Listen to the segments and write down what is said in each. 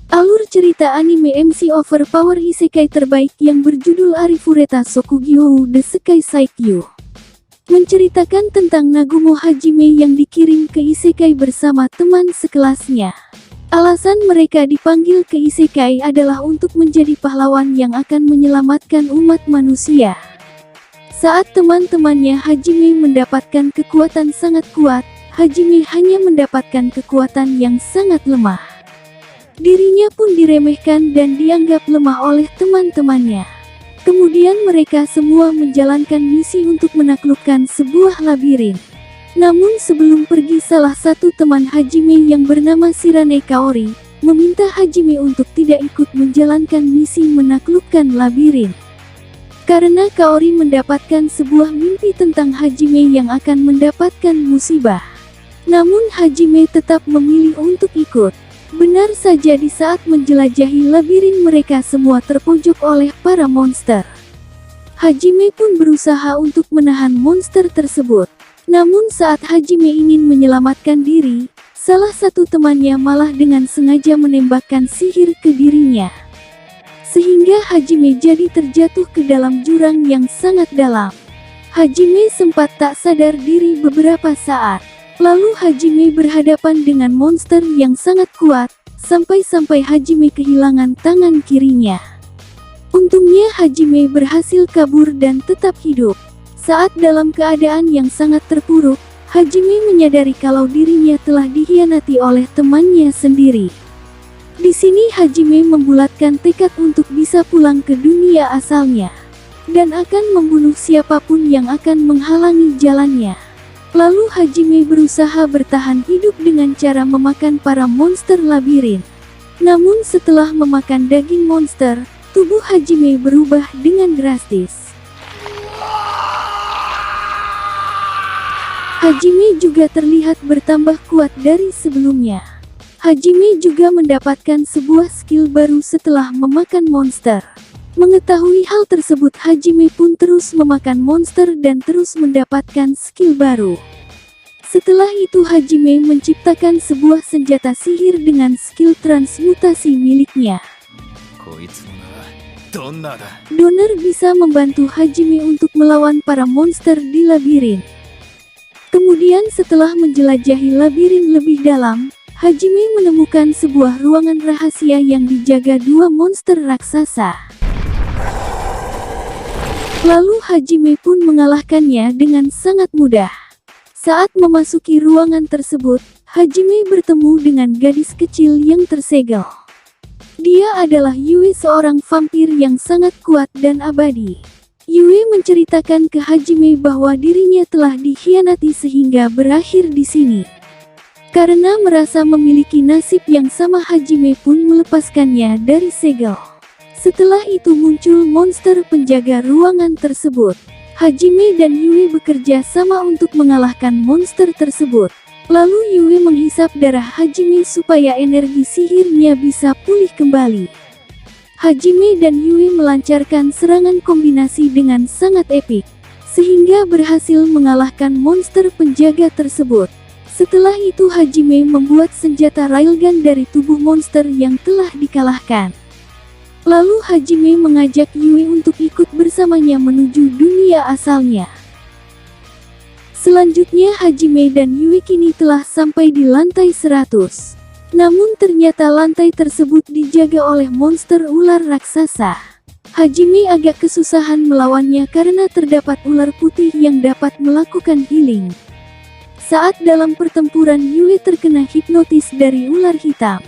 Alur cerita anime MC Overpower Isekai terbaik yang berjudul Arifureta Sokugyou The Sekai Saikyu menceritakan tentang Nagumo Hajime yang dikirim ke Isekai bersama teman sekelasnya. Alasan mereka dipanggil ke Isekai adalah untuk menjadi pahlawan yang akan menyelamatkan umat manusia. Saat teman-temannya Hajime mendapatkan kekuatan sangat kuat, Hajime hanya mendapatkan kekuatan yang sangat lemah. Dirinya pun diremehkan dan dianggap lemah oleh teman-temannya. Kemudian mereka semua menjalankan misi untuk menaklukkan sebuah labirin. Namun sebelum pergi, salah satu teman Hajime yang bernama Shirane Kaori meminta Hajime untuk tidak ikut menjalankan misi menaklukkan labirin. Karena Kaori mendapatkan sebuah mimpi tentang Hajime yang akan mendapatkan musibah. Namun Hajime tetap memilih untuk ikut. Benar saja, di saat menjelajahi labirin mereka semua terpojok oleh para monster. Hajime pun berusaha untuk menahan monster tersebut. Namun saat Hajime ingin menyelamatkan diri, salah satu temannya malah dengan sengaja menembakkan sihir ke dirinya. Sehingga Hajime jadi terjatuh ke dalam jurang yang sangat dalam. Hajime sempat tak sadar diri beberapa saat. Lalu Hajime berhadapan dengan monster yang sangat kuat, sampai-sampai Hajime kehilangan tangan kirinya. Untungnya Hajime berhasil kabur dan tetap hidup. Saat dalam keadaan yang sangat terpuruk, Hajime menyadari kalau dirinya telah dikhianati oleh temannya sendiri. Di sini Hajime membulatkan tekad untuk bisa pulang ke dunia asalnya, dan akan membunuh siapapun yang akan menghalangi jalannya. Lalu Hajime berusaha bertahan hidup dengan cara memakan para monster labirin. Namun setelah memakan daging monster, tubuh Hajime berubah dengan drastis. Hajime juga terlihat bertambah kuat dari sebelumnya. Hajime juga mendapatkan sebuah skill baru setelah memakan monster. Mengetahui hal tersebut, Hajime pun terus memakan monster dan terus mendapatkan skill baru. Setelah itu Hajime menciptakan sebuah senjata sihir dengan skill transmutasi miliknya. Donor bisa membantu Hajime untuk melawan para monster di labirin. Kemudian setelah menjelajahi labirin lebih dalam, Hajime menemukan sebuah ruangan rahasia yang dijaga dua monster raksasa. Lalu Hajime pun mengalahkannya dengan sangat mudah. Saat memasuki ruangan tersebut, Hajime bertemu dengan gadis kecil yang tersegel. Dia adalah Yue, seorang vampir yang sangat kuat dan abadi. Yue menceritakan ke Hajime bahwa dirinya telah dikhianati sehingga berakhir di sini. Karena merasa memiliki nasib yang sama, Hajime pun melepaskannya dari segel. Setelah itu muncul monster penjaga ruangan tersebut. Hajime dan Yue bekerja sama untuk mengalahkan monster tersebut. Lalu Yue menghisap darah Hajime supaya energi sihirnya bisa pulih kembali. Hajime dan Yue melancarkan serangan kombinasi dengan sangat epik, sehingga berhasil mengalahkan monster penjaga tersebut. Setelah itu Hajime membuat senjata railgun dari tubuh monster yang telah dikalahkan. Lalu Hajime mengajak Yue untuk ikut bersamanya menuju dunia asalnya. Selanjutnya Hajime dan Yue kini telah sampai di lantai 100. Namun ternyata lantai tersebut dijaga oleh monster ular raksasa. Hajime agak kesusahan melawannya karena terdapat ular putih yang dapat melakukan healing. Saat dalam pertempuran, Yue terkena hipnotis dari ular hitam.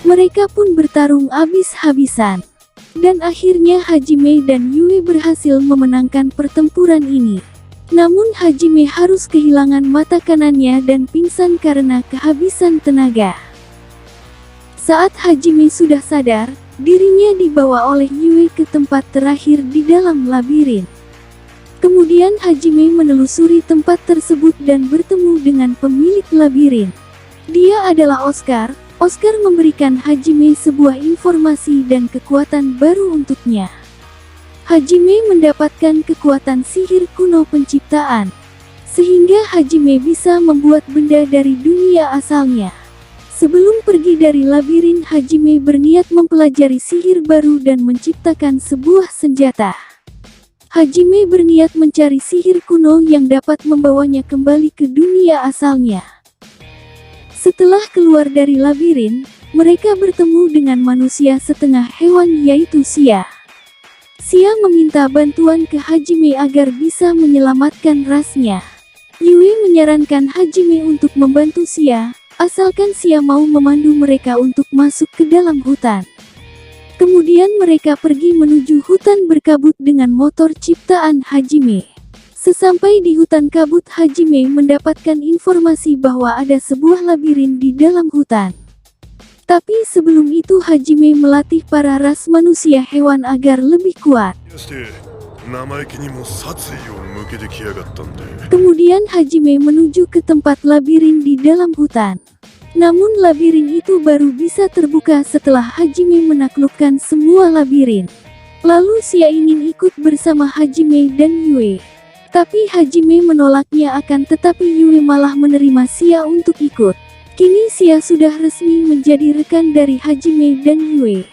Mereka pun bertarung habis-habisan. Dan akhirnya Hajime dan Yue berhasil memenangkan pertempuran ini. Namun Hajime harus kehilangan mata kanannya dan pingsan karena kehabisan tenaga. Saat Hajime sudah sadar, dirinya dibawa oleh Yue ke tempat terakhir di dalam labirin. Kemudian Hajime menelusuri tempat tersebut dan bertemu dengan pemilik labirin. Dia adalah Oscar, Oscar memberikan Hajime sebuah informasi dan kekuatan baru untuknya. Hajime mendapatkan kekuatan sihir kuno penciptaan, sehingga Hajime bisa membuat benda dari dunia asalnya. Sebelum pergi dari labirin, Hajime berniat mempelajari sihir baru dan menciptakan sebuah senjata. Hajime berniat mencari sihir kuno yang dapat membawanya kembali ke dunia asalnya. Setelah keluar dari labirin, mereka bertemu dengan manusia setengah hewan yaitu Sia. Sia meminta bantuan ke Hajime agar bisa menyelamatkan rasnya. Yue menyarankan Hajime untuk membantu Sia, asalkan Sia mau memandu mereka untuk masuk ke dalam hutan. Kemudian mereka pergi menuju hutan berkabut dengan motor ciptaan Hajime. Sesampai di hutan kabut, Hajime mendapatkan informasi bahwa ada sebuah labirin di dalam hutan. Tapi sebelum itu Hajime melatih para ras manusia hewan agar lebih kuat. Kemudian Hajime menuju ke tempat labirin di dalam hutan. Namun labirin itu baru bisa terbuka setelah Hajime menaklukkan semua labirin. Lalu Sia ingin ikut bersama Hajime dan Yue. Tapi Hajime menolaknya, akan tetapi Yue malah menerima Sia untuk ikut. Kini Sia sudah resmi menjadi rekan dari Hajime dan Yue.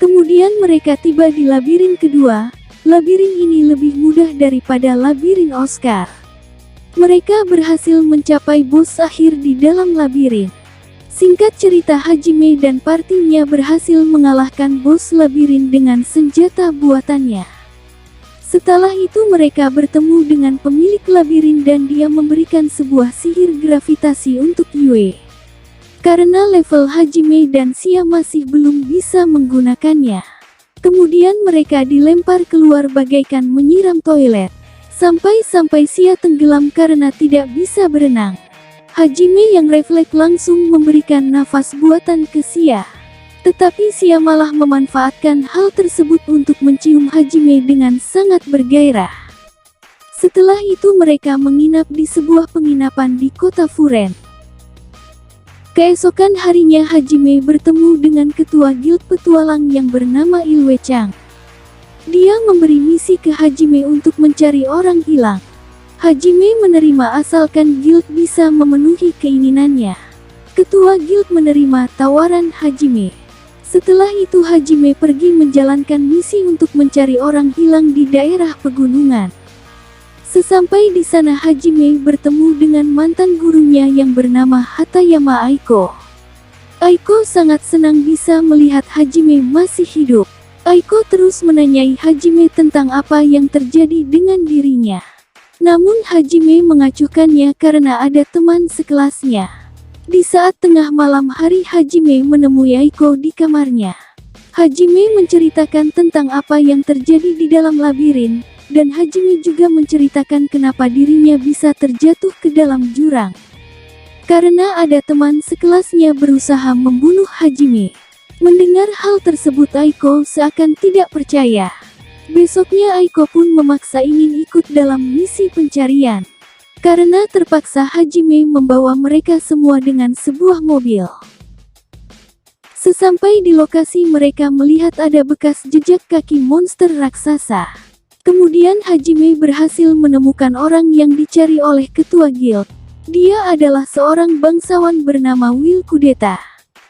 Kemudian mereka tiba di labirin kedua. Labirin ini lebih mudah daripada labirin Oscar. Mereka berhasil mencapai bos akhir di dalam labirin. Singkat cerita, Hajime dan partinya berhasil mengalahkan bos labirin dengan senjata buatannya. Setelah itu mereka bertemu dengan pemilik labirin dan dia memberikan sebuah sihir gravitasi untuk Yue. Karena level Hajime dan Sia masih belum bisa menggunakannya. Kemudian mereka dilempar keluar bagaikan menyiram toilet. Sampai-sampai Sia tenggelam karena tidak bisa berenang. Hajime yang refleks langsung memberikan nafas buatan ke Sia. Tetapi Sia malah memanfaatkan hal tersebut untuk mencium Hajime dengan sangat bergairah. Setelah itu mereka menginap di sebuah penginapan di kota Furen. Keesokan harinya Hajime bertemu dengan ketua guild petualang yang bernama Ilwe Chang. Dia memberi misi ke Hajime untuk mencari orang hilang. Hajime menerima asalkan guild bisa memenuhi keinginannya. Ketua guild menerima tawaran Hajime. Setelah itu Hajime pergi menjalankan misi untuk mencari orang hilang di daerah pegunungan. Sesampai di sana Hajime bertemu dengan mantan gurunya yang bernama Hatayama Aiko. Aiko sangat senang bisa melihat Hajime masih hidup. Aiko terus menanyai Hajime tentang apa yang terjadi dengan dirinya. Namun Hajime mengacuhkannya karena ada teman sekelasnya. Di saat tengah malam hari Hajime menemui Aiko di kamarnya. Hajime menceritakan tentang apa yang terjadi di dalam labirin. Dan Hajime juga menceritakan kenapa dirinya bisa terjatuh ke dalam jurang. Karena ada teman sekelasnya berusaha membunuh Hajime. Mendengar hal tersebut Aiko seakan tidak percaya. Besoknya Aiko pun memaksa ingin ikut dalam misi pencarian. Karena terpaksa Hajime membawa mereka semua dengan sebuah mobil. Sesampai di lokasi mereka melihat ada bekas jejak kaki monster raksasa. Kemudian Hajime berhasil menemukan orang yang dicari oleh ketua guild. Dia adalah seorang bangsawan bernama Will Kudeta.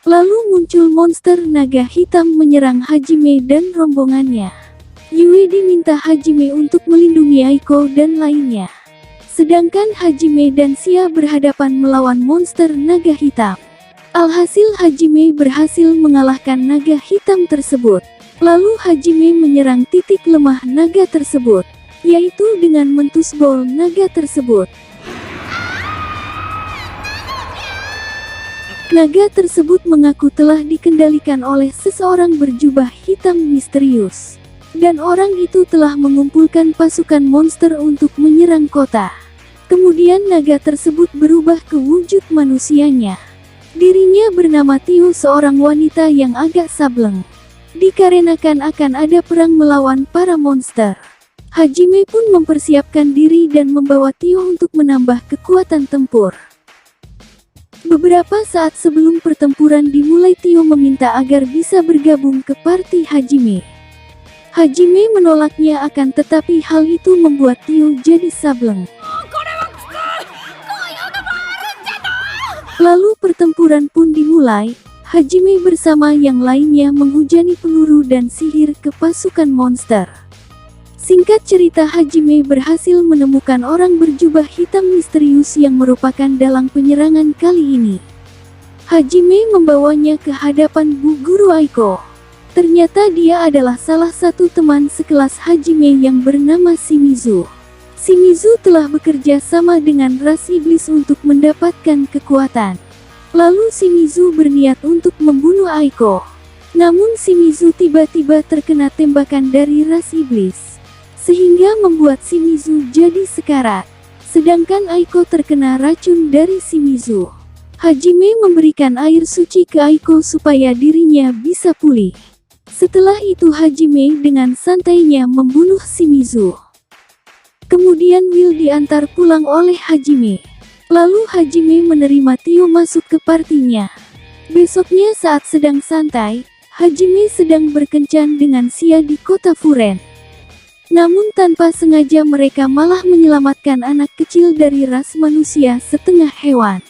Lalu muncul monster naga hitam menyerang Hajime dan rombongannya. Yue diminta Hajime untuk melindungi Aiko dan lainnya. Sedangkan Hajime dan Sia berhadapan melawan monster naga hitam. Alhasil Hajime berhasil mengalahkan naga hitam tersebut. Lalu Hajime menyerang titik lemah naga tersebut, yaitu dengan mentusbol naga tersebut. Naga tersebut mengaku telah dikendalikan oleh seseorang berjubah hitam misterius. Dan orang itu telah mengumpulkan pasukan monster untuk menyerang kota. Kemudian naga tersebut berubah ke wujud manusianya. Dirinya bernama Tiu, seorang wanita yang agak sableng. Dikarenakan akan ada perang melawan para monster. Hajime pun mempersiapkan diri dan membawa Tiu untuk menambah kekuatan tempur. Beberapa saat sebelum pertempuran dimulai, Tio meminta agar bisa bergabung ke parti Hajime. Hajime menolaknya, akan tetapi hal itu membuat Tio jadi sableng. Lalu pertempuran pun dimulai. Hajime bersama yang lainnya menghujani peluru dan sihir ke pasukan monster. Singkat cerita, Hajime berhasil menemukan orang berjubah hitam misterius yang merupakan dalang penyerangan kali ini. Hajime membawanya ke hadapan Bu Guru Aiko. Ternyata dia adalah salah satu teman sekelas Hajime yang bernama Shimizu. Shimizu telah bekerja sama dengan ras iblis untuk mendapatkan kekuatan. Lalu Shimizu berniat untuk membunuh Aiko. Namun Shimizu tiba-tiba terkena tembakan dari ras iblis, sehingga membuat Shimizu jadi sekarat. Sedangkan Aiko terkena racun dari Shimizu. Hajime memberikan air suci ke Aiko supaya dirinya bisa pulih. Setelah itu Hajime dengan santainya membunuh Shimizu. Kemudian Will diantar pulang oleh Hajime. Lalu Hajime menerima Tio masuk ke partinya. Besoknya saat sedang santai, Hajime sedang berkencan dengan Sia di kota Furen. Namun tanpa sengaja mereka malah menyelamatkan anak kecil dari ras manusia setengah hewan.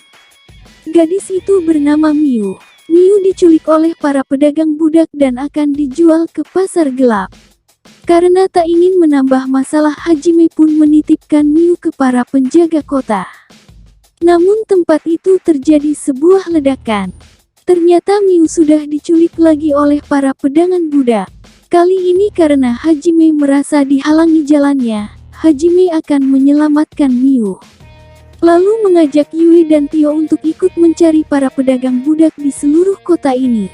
Gadis itu bernama Miu. Miu diculik oleh para pedagang budak dan akan dijual ke pasar gelap. Karena tak ingin menambah masalah, Hajime pun menitipkan Miu ke para penjaga kota. Namun tempat itu terjadi sebuah ledakan. Ternyata Miu sudah diculik lagi oleh para pedagang budak. Kali ini karena Hajime merasa dihalangi jalannya, Hajime akan menyelamatkan Miu. Lalu mengajak Yue dan Tio untuk ikut mencari para pedagang budak di seluruh kota ini.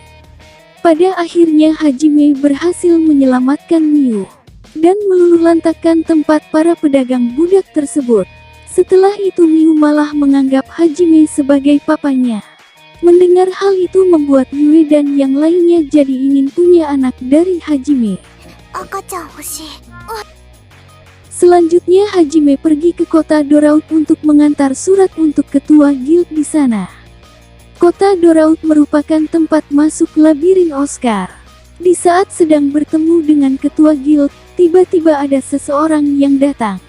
Pada akhirnya Hajime berhasil menyelamatkan Miu dan meluluhlantakkan tempat para pedagang budak tersebut. Setelah itu Miu malah menganggap Hajime sebagai papanya. Mendengar hal itu membuat Yue dan yang lainnya jadi ingin punya anak dari Hajime. Selanjutnya Hajime pergi ke kota Doraut untuk mengantar surat untuk ketua guild di sana. Kota Doraut merupakan tempat masuk labirin Oscar. Di saat sedang bertemu dengan ketua guild, tiba-tiba ada seseorang yang datang.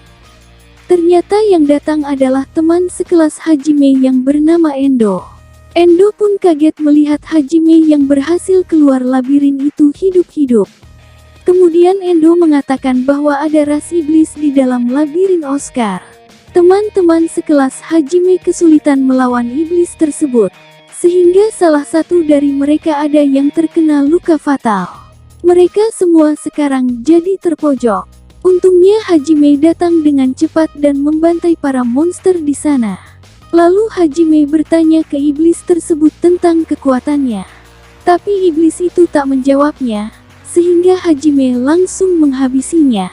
Ternyata yang datang adalah teman sekelas Hajime yang bernama Endo. Endo pun kaget melihat Hajime yang berhasil keluar labirin itu hidup-hidup. Kemudian Endo mengatakan bahwa ada ras iblis di dalam labirin Oscar. Teman-teman sekelas Hajime kesulitan melawan iblis tersebut, sehingga salah satu dari mereka ada yang terkena luka fatal. Mereka semua sekarang jadi terpojok. Untungnya Hajime datang dengan cepat dan membantai para monster di sana. Lalu Hajime bertanya ke iblis tersebut tentang kekuatannya. Tapi iblis itu tak menjawabnya, sehingga Hajime langsung menghabisinya.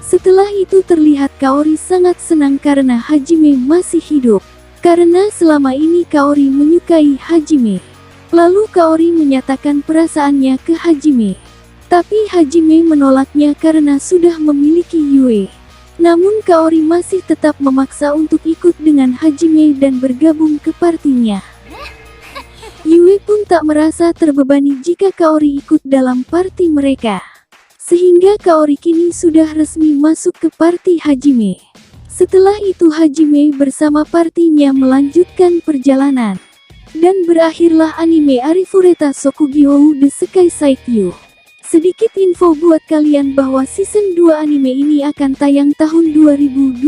Setelah itu terlihat Kaori sangat senang karena Hajime masih hidup. Karena selama ini Kaori menyukai Hajime. Lalu Kaori menyatakan perasaannya ke Hajime. Tapi Hajime menolaknya karena sudah memiliki Yue. Namun Kaori masih tetap memaksa untuk ikut dengan Hajime dan bergabung ke partinya. Yue pun tak merasa terbebani jika Kaori ikut dalam parti mereka. Sehingga Kaori kini sudah resmi masuk ke parti Hajime. Setelah itu Hajime bersama partinya melanjutkan perjalanan. Dan berakhirlah anime Arifureta Shokugyo The Sekai Saikyo. Sedikit info buat kalian bahwa season 2 anime ini akan tayang tahun 2022.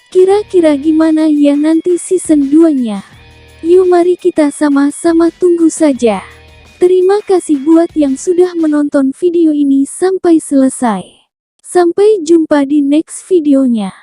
Kira-kira gimana ya nanti season 2-nya? Yuk mari kita sama-sama tunggu saja. Terima kasih buat yang sudah menonton video ini sampai selesai. Sampai jumpa di next videonya.